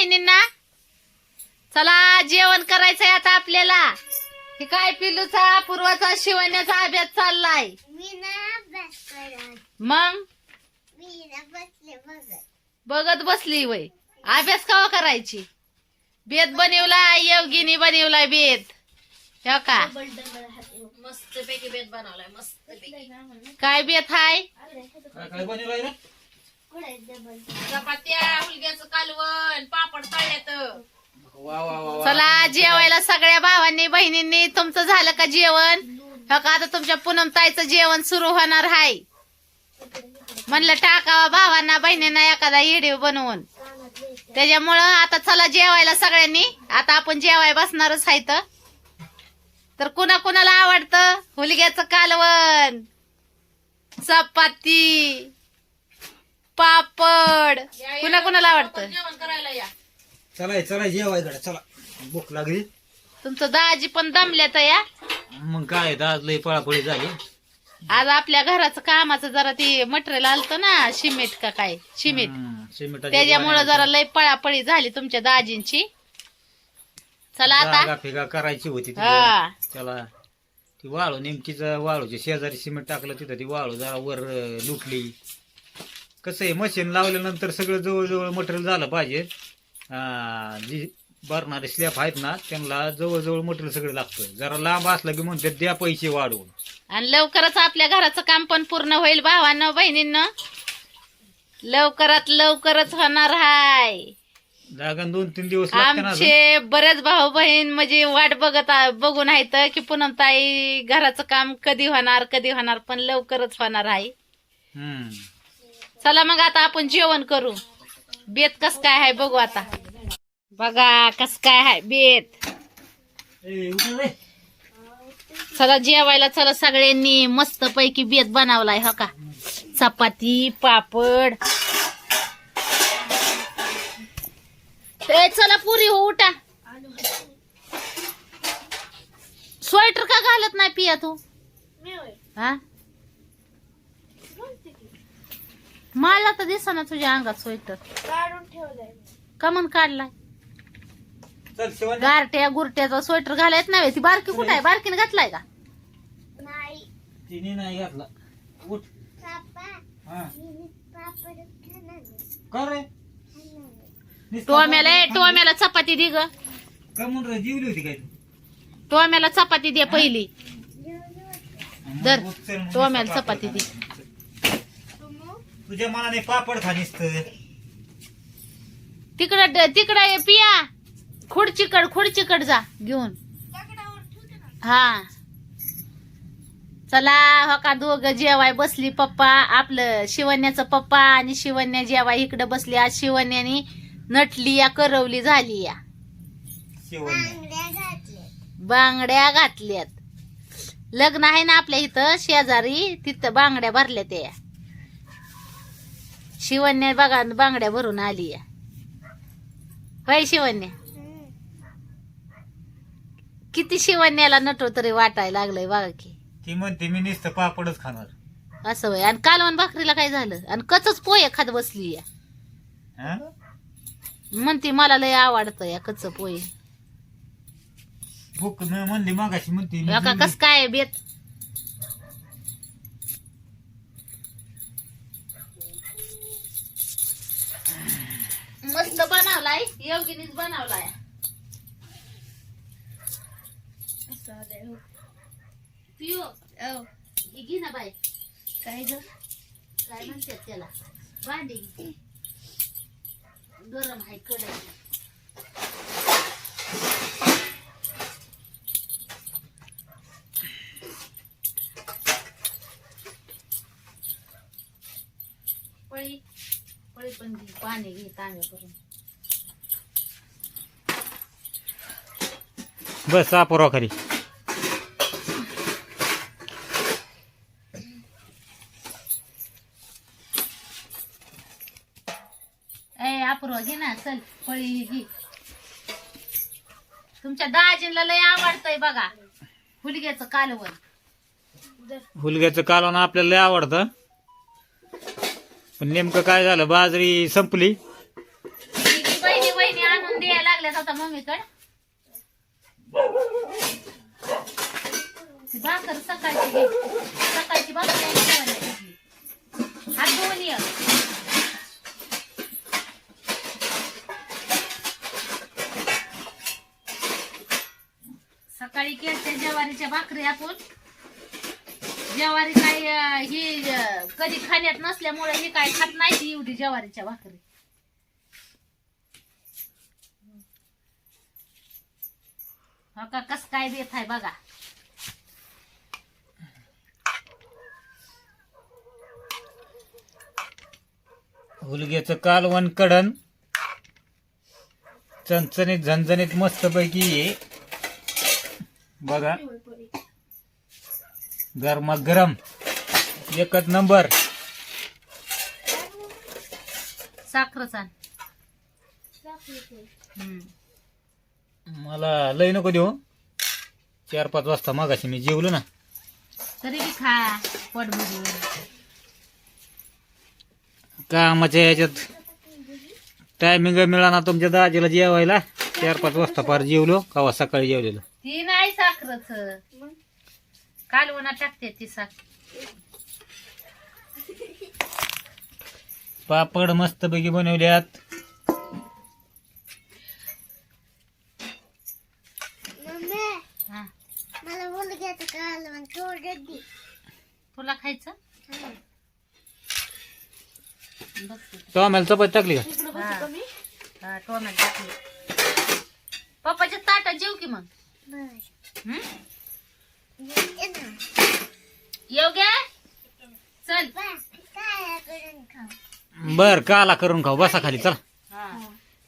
बहिणींना, चला जेवण करायचंय आता आपल्याला. हे काय पिलूचा पूर्वाचा शिवण्याचा अभ्यास चाललाय. मग बघत बसली वय. अभ्यास कवा करायची? बेत बनवला योगिनी, बनवलाय बेत. हो का? मस्त पैकी बेत बनवलाय. मस्त काय बेत हाय? काय बनवलंय रे? चपात्या, हुलग्याचं कालवण, पापड तळल्यात. वा वा वा वा. चला जेवायला सगळ्या भावांनी बहिणींनी. तुमचं झालं का जेवण? हो का? आता तुमच्या पूनम ताईचं जेवण सुरू होणार आहे. म्हणलं टाकावा भावांना बहिणींना एखादा व्हिडिओ बनवून. त्याच्यामुळं आता चला जेवायला सगळ्यांनी. आता आपण जेवाय बसणारच आहे. तर कुणाला आवडतं हुलग्याचं कालवण, चपाती, पापड? कुणाला आवडतं? जेवण करायला या. चला जेवायकडे चला. भूक लागली. तुमचं दाजी पण दमल्यात या. मग काय आज लय पळापळी झाली. आज आपल्या घराचं कामाचं जरा ते मटेरियल आलतं ना, सिमेंट का काय, सिमेंट. त्याच्यामुळं जरा लय पळापळी झाली तुमच्या दाजींची. चला आता फिगा करायची होती हा. त्याला ती वाळू नेमकीच वाळूची शेजारी सिमेंट टाकलं तिथं ती वाळू जरा वर लुटली. कसं आहे मशीन लावल्यानंतर सगळं जवळजवळ मटेरियल झालं पाहिजे. जी भरणारे स्लॅब आहेत ना त्यांना जवळजवळ मटेरियल सगळं लागतं. जरा लांब असलं की म्हणतात द्या पैसे वाढवून. आणि लवकरच आपल्या घराचं काम पण पूर्ण होईल भावांनो बहिणींनो. लवकरच होणार हाय. जागा 2-3 दिवस लागते ना. आमचे बरेच भाऊ बहीण म्हणजे वाट बघून आहेत की पूनम ताई घराचं काम कधी होणार, पण लवकरच होणार आहे. चला मग आता आपण जेवण करू. बेत कस काय आहे बघू आता. बघा कस काय आहे बेत. चला जेवायला चला सगळ्यांनी. मस्त पैकी बेत बनवलाय. हो का? चपाती, पापड. चला पुरी हो उठा. स्वेटर का घालत नाही पिया तू? हा, मला तर दिसना तुझ्या अंगात स्वेटर. काढून ठेवलंय. कमन काढलाय? चल शिवानी. गारट्या गुरट्याचा स्वेटर घालायच नाही. ती बारकी कुठे आहे? बारकीने घातलाय का? तिने नाही घातला. उठ. हा. का रे? टोम्याला चपाती दे ग. का म्हणून जीवली होती काय तू? टोम्याला चपाती दे पहिली. दर मग टोम्याला चपाती दे. तुझ्या मनाने पापड खाणीस तर. तिकडं पिया. खुर्चीकड जा घेऊन. हा चला. हो का? दोघं जेवाय बसली. पप्पा आपलं शिवण्याचं पप्पा आणि शिवण्या जेवाय इकडं बसली. आज शिवण्याने नटली या, करवली झाली या. बांगड्या घातल्यात. लग्न आहे ना आपल्या इथं शेजारी, तिथं बांगड्या भरल्या त्या. शिवण्या बघा बांगड्या भरून आली या. होय शिवण्या? किती शिवण्याला नटो तरी वाटायला लागलंय बघा की. ती म्हणते मी नुसतं पापडच खाणार. असं होय. आणि कालवण भाकरीला काय झालं? आणि कचच पोहे खात बसली या. हा? म्हणते मला लय आवडतं या कच्च पोहे. भूक म्हणली मागाशी म्हणते मी का कस काय बेत? मस्त बनवलाय. योगिनीच बनवलाय. पिओ घे ना बाई. काय म्हणतात त्याला? भांडी गरम आहे कढई. पळी पण घे. पाणी घे तांब्या करून. बस सापोरा खाली. अपूर्वा घे ना. चल पळी घे. तुमच्या दाजींला लय आवडतंय बघा हुलग्याचं कालवण. हुलग्याचं कालवण आपल्याला लय आवडतं. पण नेमकं काय झालं बाजरी संपली. बहिणी द्यायला लागल्यात आता मम्मीकडे भाकर सकाळची घे. सकाळची भाकर आणि जेवण घेतली. हात धुवून ये. सकाळी केलत्या ज्वारीच्या भाकरी आपण. ज्वारी काय ही कधी खाण्यात नसल्यामुळे ही काय खात नाही ती एवढी ज्वारीच्या भाकरी. हो का कस काय देत आहे बघा. हुलग्याचं कालवण कडण चणचणीत झणझणीत मस्त पैकी आहे बघा. गरमागरम एकच नंबर. साखरच आण. मला लय नको देऊ. 4-5 वाजता मागाशी मी जेवलो ना. तरी बी खा पोट भरून. कामाच्या याच्यात टायमिंग मिळाला तुमच्या दाजीला जेवायला. 4-5 वाजता पार जेवलो. कवा सकाळी जेवलेलो. ती नाही साखरच कालवणा टाकते ती साखर. पापड मस्त पैकी बनवल्यात. हा. मला मुलग्याचं कालवण थोडं दे. तुला खायचं बघ. तो आम्हाला चपाती टाकली का? हा टोमॅटो टाकली. पप्पाच्या ताटात जेव की मग. हं? योग्य चल. बर काला करून खाऊ. बसा खाली चला. हा.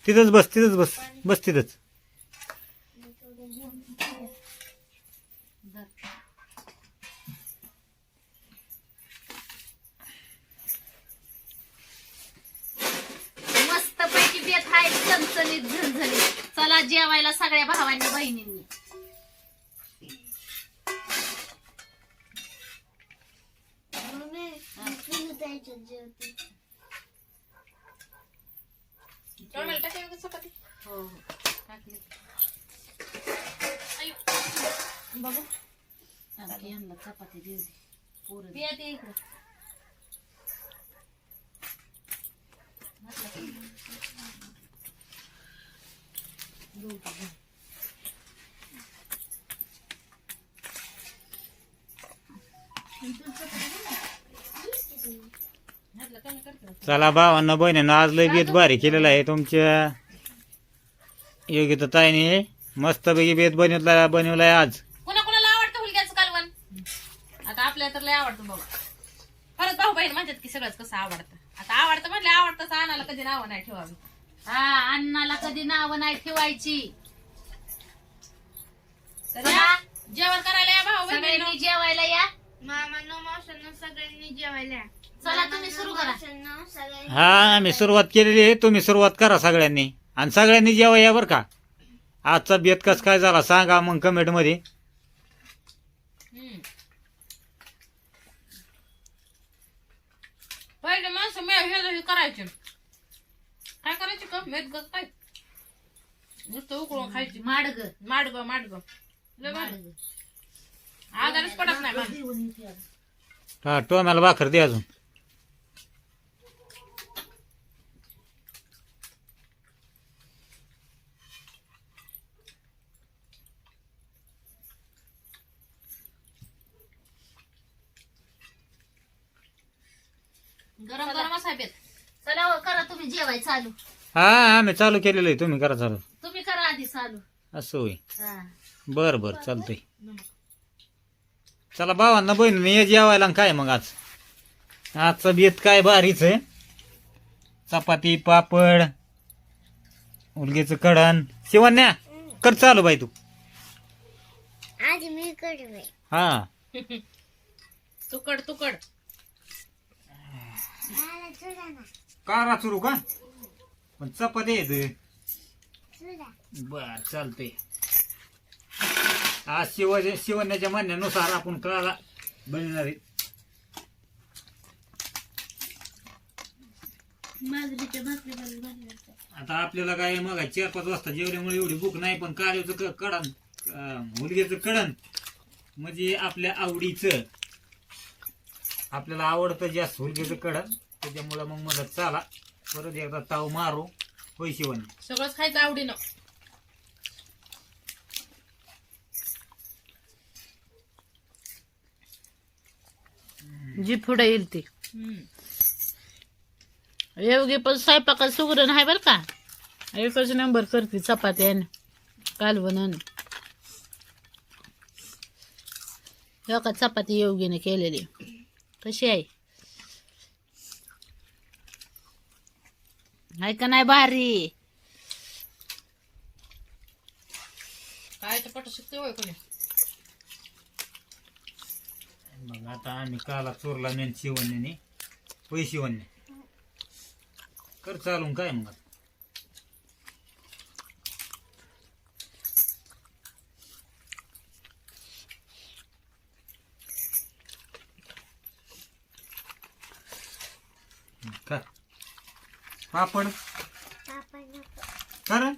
तिथंच बस. तिथंच बस. बस तिथंच. धर. मस्त पैकी बेत आहे चमचणीत झणझणीत. चला जेवायला सगळ्या भावांनी बहिणींनी. हो हो टाकली. बघू आणखी यांना चपाती देऊ दे. पोरं दे. ते इकडं. चला भावांना बहिणींना आज लय बेत भारी केलेला आहे तुमच्या योग्यता ताईने. मस्त पैकी बेत बनवलाय आज. कोणाला आवडतं हुलग्याचं कालवण? आता आपल्याला तर लय आवडतं बाबा. परत भाऊ बहीण म्हणतात की सगळंच कसं आवडतं. आता आवडतं म्हणलं आवडतं. आणायला कधी नावं नाही ठेवावी. हा अन्नाला कधी नाव नाही ठेवायची. तर या, जेवण करायला या भाऊ बहीण. सगळ्यांनी जेवायला या. मामांनो मावशांनो सगळ्यांनी जेवायला या. चला तुम्ही सुरू करा. हा आम्ही सुरुवात केलेली आहे. तुम्ही सुरुवात करा सगळ्यांनी. आणि सगळ्यांनी जेवा या बरं का. आजचा बेत कस काय झाला सांगा मग कमेंट मध्ये. पहिले माणसं हे करायचे. काय करायचे का मेद काय नुसतं उकळून खायची. माडग माडग लय भारी. आजारच पडत नाही माणूस. हा टोमॅला भाकर दे अजून. गरम गरम असा बेत. चला हो, करा तुम्ही जेवाय चालू. हा आम्ही चालू केलेलं आहे. तुम्ही करा चालू. तुम्ही करा आधी चालू. असं होय. हा. बर बर चालतंय. चला भावांना बहिणीने ये जेवायला. आणि काय मग आजचा बेत काय भारीच आहे. चपाती पापड हुलग्याचं कडण. शिवण्या कर चालू बाई तू. आज मी करते. हा तुकड कारा सुरू का पण चपाती येत. बर चालतंय. आज शिवण्याच्या म्हणण्यानुसार आपण काला बनणार आहे. आता आपल्याला काय मग 4-5 वाजता जेवल्यामुळे एवढी भूक नाही, पण काळ्याचं कडण मुलग्याचं कडण म्हणजे आपल्या आवडीचं, आपल्याला आवडतं जास्त हुलग्याचं कडण. त्याच्यामुळं मग मला चला परत एकदा ताव मारू पैसे वन. सगळंच खायचं आवडीनं. जी पुढे येईल ती. योगी पण स्वयंपाकात सुगरण आहे बर का. एकच नंबर करते चपात्यान कालवण. का चपाती योगीने केलेली कशी आहे का नाही भारी. काय पट शिकते होय कोणी. मग आता आम्ही काला चोरला मेन शिवण्याने पैसे वन्ने कर चालून काय मग. काय पापड कारण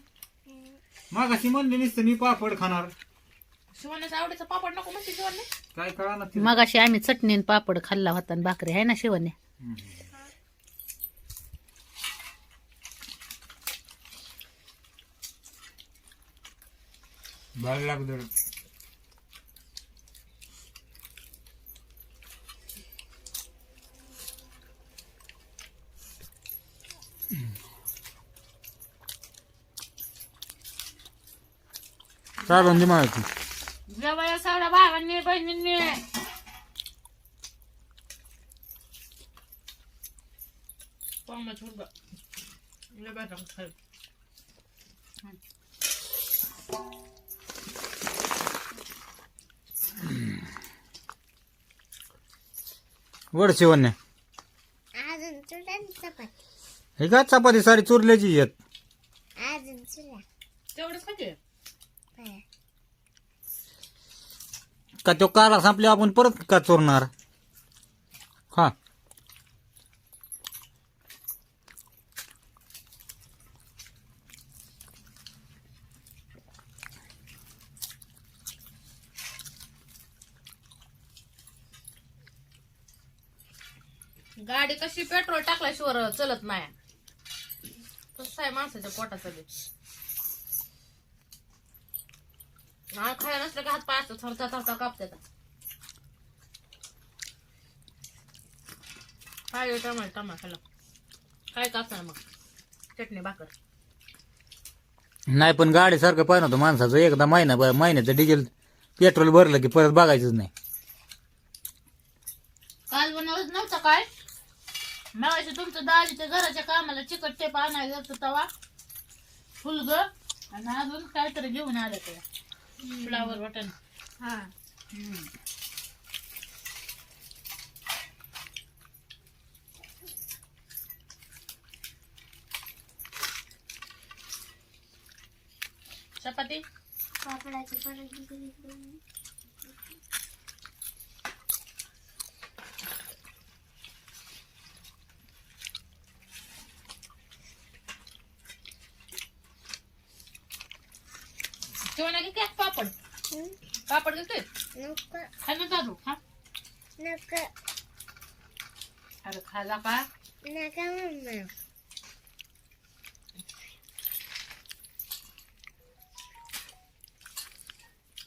मागाशी म्हणले नसतं मी पापड खाणार. शिवण्याचा आवडीचा पापड नको म्हणते शिवण्या. काय कळा ना मगाशी आम्ही चटणी आणि पापड खाल्ला होता आणि भाकरी आहे ना शिवण्या. भाग लागलं. चालून दे माहिती. जवळ सगळ्या भावांनी बहिणींनी पाहुणा छोटा लय बेटा खाय. वड शिवण्या हे का चपाती सारी चुरल्याची येत तेवढंच खाते. का तो काला संपल्या आपण परत का चोरणार. हा गाडी कशी पेट्रोल टाकल्याशिवाय चलत नाही. तसं आहे माणसाच्या पोटाचं बी. खायला नसलं का हात पाय असतं थरता थरता कापतात. काय टमाटर काय कापणार मग चटणी भाकर. नाही पण गाडी सारखं पाहिजे होतं माणसाचं. एकदा महिन्याचं डिझेल पेट्रोल भरलं की परत बघायचंच नाही. काल बनवत नव्हतं काय मगाशी तुमचं दाजीच्या घराच्या कामाला चिकट टेप आणायला जातो तवा फुलग आणि अजून काहीतरी घेऊन आलं ते फ्लावर बटन. हा चपाती जेवणा की काय पापड पापड घेतोय खा ना दादू खा. अरे खाला का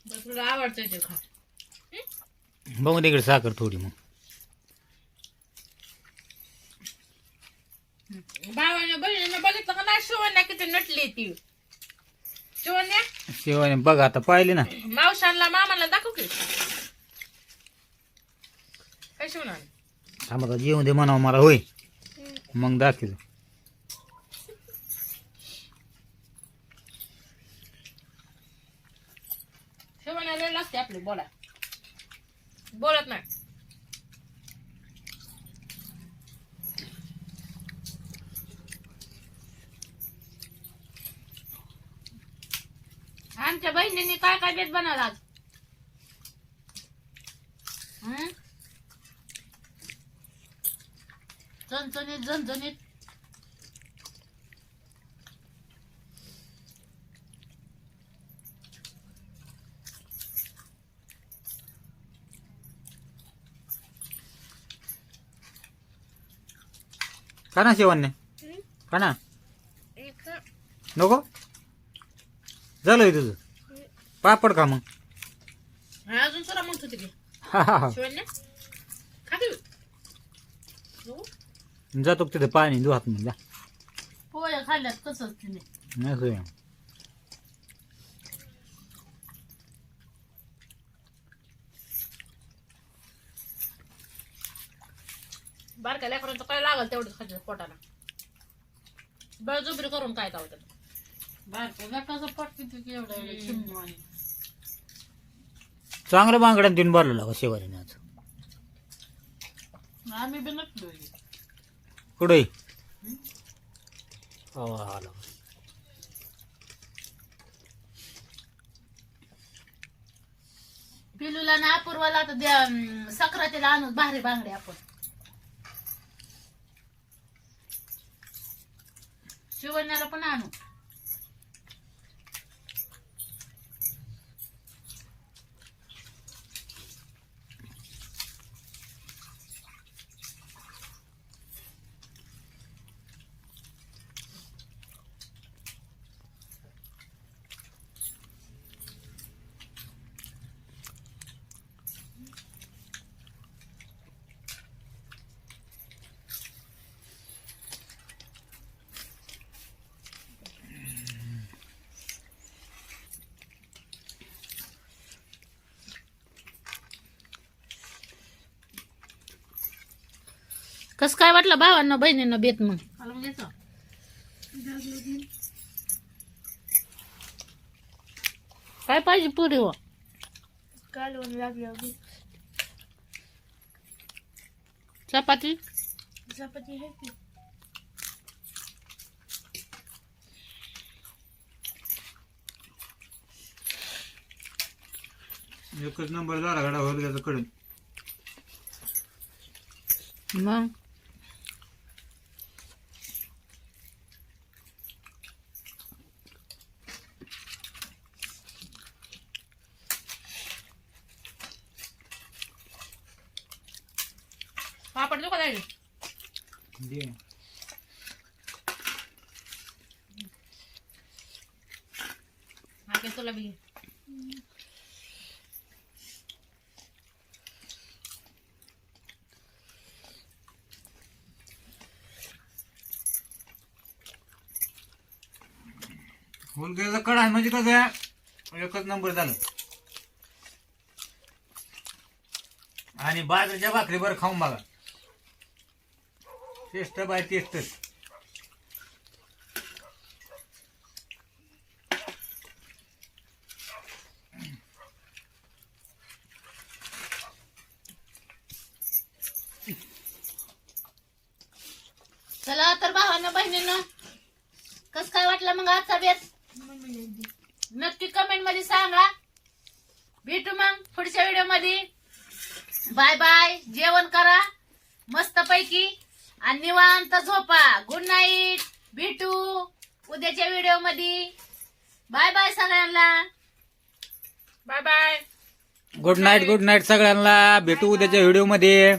बस तुला आवडतंय ते खा. बघू तिकडे साखर थोडी मग. भावाने बहिणीने बघितलं का नाही शिवण्या किती नटली ती. शिवण्या शिवाने बघ आता पाहिले ना. मावशांना मामाला दाखव की काय शिवणार. थांबा जेवण दे म्हणावं मला होय मग दाखव. शिवण्या लय लागते आपली बोला बोलत नाही. आमच्या बहिणीने काय काय बेत बनवला आज. चणचणीत झणझणीत का ना शिवान्य का ना नको झालंय तुझं पापड का मग हा, अजून तुला म्हणत होती की हा हा हा शिवण्या खा की. हो? जातो का तिथे पाणी दुहात मग जा पोळ्या खाल्ल्यात तसंच तिने. असं आहे. बारक्या लेकरांचं काय लागल तेवढंच खायचं पोटाला. बळजुबरी करून काय का त्याला. चांगलं बांगड्यान तीन भरलेला का शिवाने आज आम्ही बी नसलो कुठे आला पिलूला ना अपूर्वाला आता द्या सक्रातीला आणू भारी बांगडे आपण. शिवण्याला पण आणू. कस काय वाटलं भावांना बहिणींना बेत मग? काय पाहिजे पुरी हो कालवण लागलं चपाती चपाती आहे की एकच नंबर झाला गाडा होईल त्याचं कडून मग पापड देऊ का जायला? दे. हा काय तुला बी. हुलग्याचा कडा आहे म्हणजे कसं आहे एकच नंबर झालं आणि बाजरीच्या भाकरी बरं खाऊन बघा टेस्ट बाय टेस्टच चला तर भावांना बहिणींना कस काय वाटलं मग आजचा बेत नक्की कमेंट मध्ये सांगा. भेटू मग पुढच्या व्हिडिओ मध्ये. Bye bye. जेवण करा मस्त पैकी आणि निवांत झोपा. Good night. भेटू उद्याच्या व्हिडिओ मध्ये. बाय बाय सगळ्यांना. Bye bye. गुड नाईट सगळ्यांना भेटू उद्याच्या व्हिडिओ मध्ये.